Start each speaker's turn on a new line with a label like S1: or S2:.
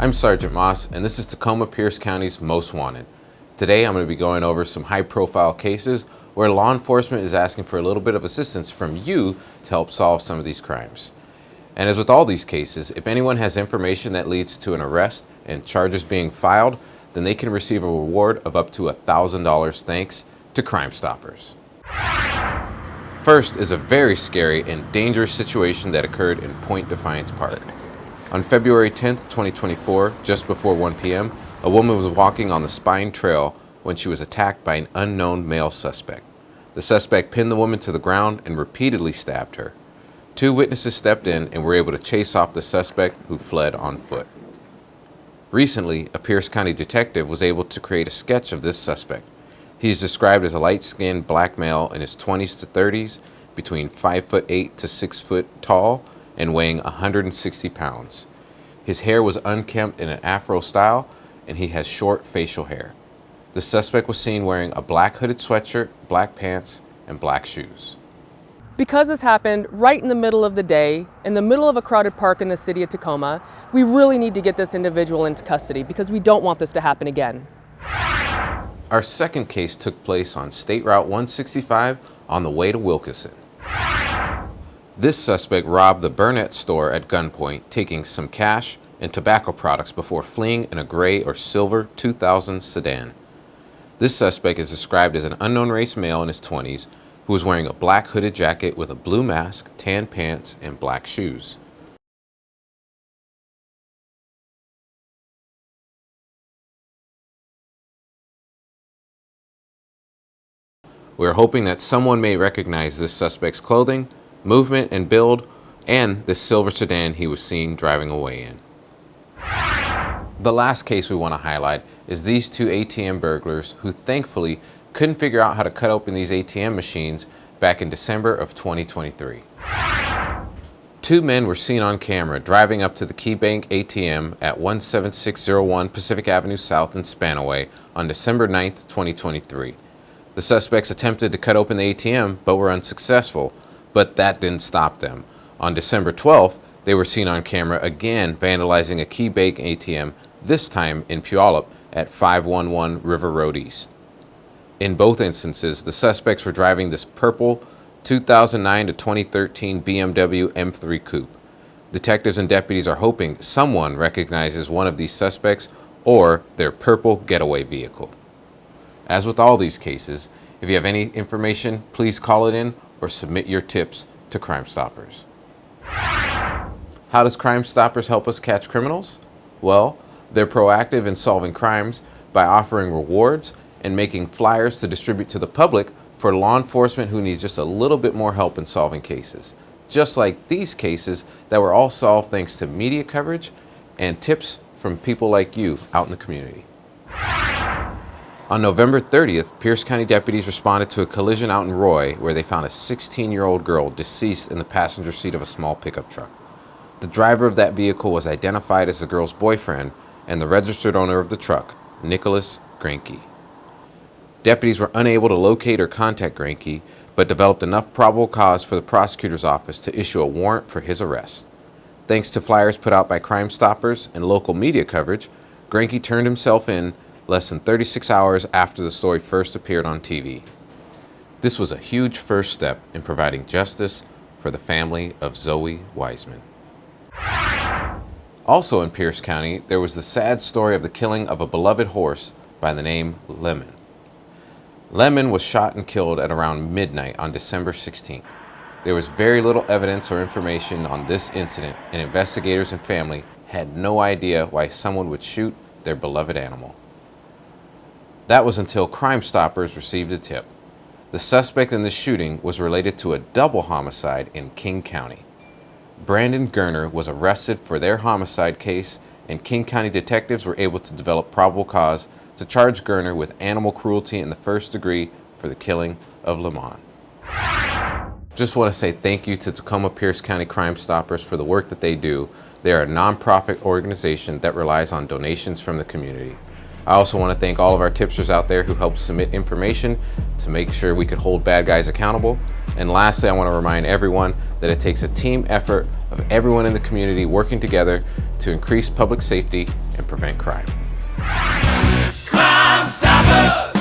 S1: I'm Sergeant Moss, and this is Tacoma-Pierce County's Most Wanted. Today I'm going to be going over some high-profile cases where law enforcement is asking for a little bit of assistance from you to help solve some of these crimes. And as with all these cases, if anyone has information that leads to an arrest and charges being filed, then they can receive a reward of up to $1,000 thanks to Crime Stoppers. First is a very scary and dangerous situation that occurred in Defiance Park. On February 10th, 2024, just before 1 p.m., a woman was walking on the Spine Trail when she was attacked by an unknown male suspect. The suspect pinned the woman to the ground and repeatedly stabbed her. Two witnesses stepped in and were able to chase off the suspect, who fled on foot. Recently, a Pierce County detective was able to create a sketch of this suspect. He is described as a light-skinned black male in his 20s to 30s, between 5'8" to 6 foot tall, and weighing 160 pounds. His hair was unkempt in an afro style, and he has short facial hair. The suspect was seen wearing a black hooded sweatshirt, black pants, and black shoes.
S2: Because this happened right in the middle of the day, in the middle of a crowded park in the city of Tacoma, we really need to get this individual into custody because we don't want this to happen again.
S1: Our second case took place on State Route 165 on the way to Wilkinson. This suspect robbed the Burnett store at gunpoint, taking some cash and tobacco products before fleeing in a gray or silver 2000 sedan. This suspect is described as an unknown race male in his 20s who was wearing a black hooded jacket with a blue mask, tan pants, and black shoes. We are hoping that someone may recognize this suspect's clothing, movement, and build, and the silver sedan he was seen driving away in. The last case we want to highlight is these two ATM burglars who thankfully couldn't figure out how to cut open these ATM machines back in December of 2023. Two men were seen on camera driving up to the Bank ATM at 17601 Pacific Avenue South in Spanaway on December 9th, 2023. The suspects attempted to cut open the ATM but were unsuccessful, but that didn't stop them. On December 12th, they were seen on camera again vandalizing a Bank ATM, this time in Puyallup at 511 River Road East. In both instances, the suspects were driving this purple 2009 to 2013 BMW M3 coupe. Detectives and deputies are hoping someone recognizes one of these suspects or their purple getaway vehicle. As with all these cases, if you have any information, please call it in or submit your tips to Crime Stoppers. How does Crime Stoppers help us catch criminals? Well, they're proactive in solving crimes by offering rewards and making flyers to distribute to the public for law enforcement who needs just a little bit more help in solving cases. Just like these cases that were all solved thanks to media coverage and tips from people like you out in the community. On November 30th, Pierce County deputies responded to a collision out in Roy where they found a 16-year-old girl deceased in the passenger seat of a small pickup truck. The driver of that vehicle was identified as the girl's boyfriend and the registered owner of the truck, Nicholas Granke. Deputies were unable to locate or contact Granke, but developed enough probable cause for the prosecutor's office to issue a warrant for his arrest. Thanks to flyers put out by Crime Stoppers and local media coverage, Granke turned himself in less than 36 hours after the story first appeared on TV. This was a huge first step in providing justice for the family of Zoe Wiseman. Also in Pierce County, there was the sad story of the killing of a beloved horse by the name Lemon. Lemon was shot and killed at around midnight on December 16th. There was very little evidence or information on this incident, and investigators and family had no idea why someone would shoot their beloved animal. That was until Crime Stoppers received a tip. The suspect in the shooting was related to a double homicide in King County. Brandon Gerner was arrested for their homicide case, and King County detectives were able to develop probable cause to charge Gerner with animal cruelty in the first degree for the killing of Lamont. Just want to say thank you to Tacoma-Pierce County Crime Stoppers for the work that they do. They are a nonprofit organization that relies on donations from the community. I also want to thank all of our tipsters out there who helped submit information to make sure we could hold bad guys accountable. And lastly, I want to remind everyone that it takes a team effort of everyone in the community working together to increase public safety and prevent crime.
S3: Crime Stoppers!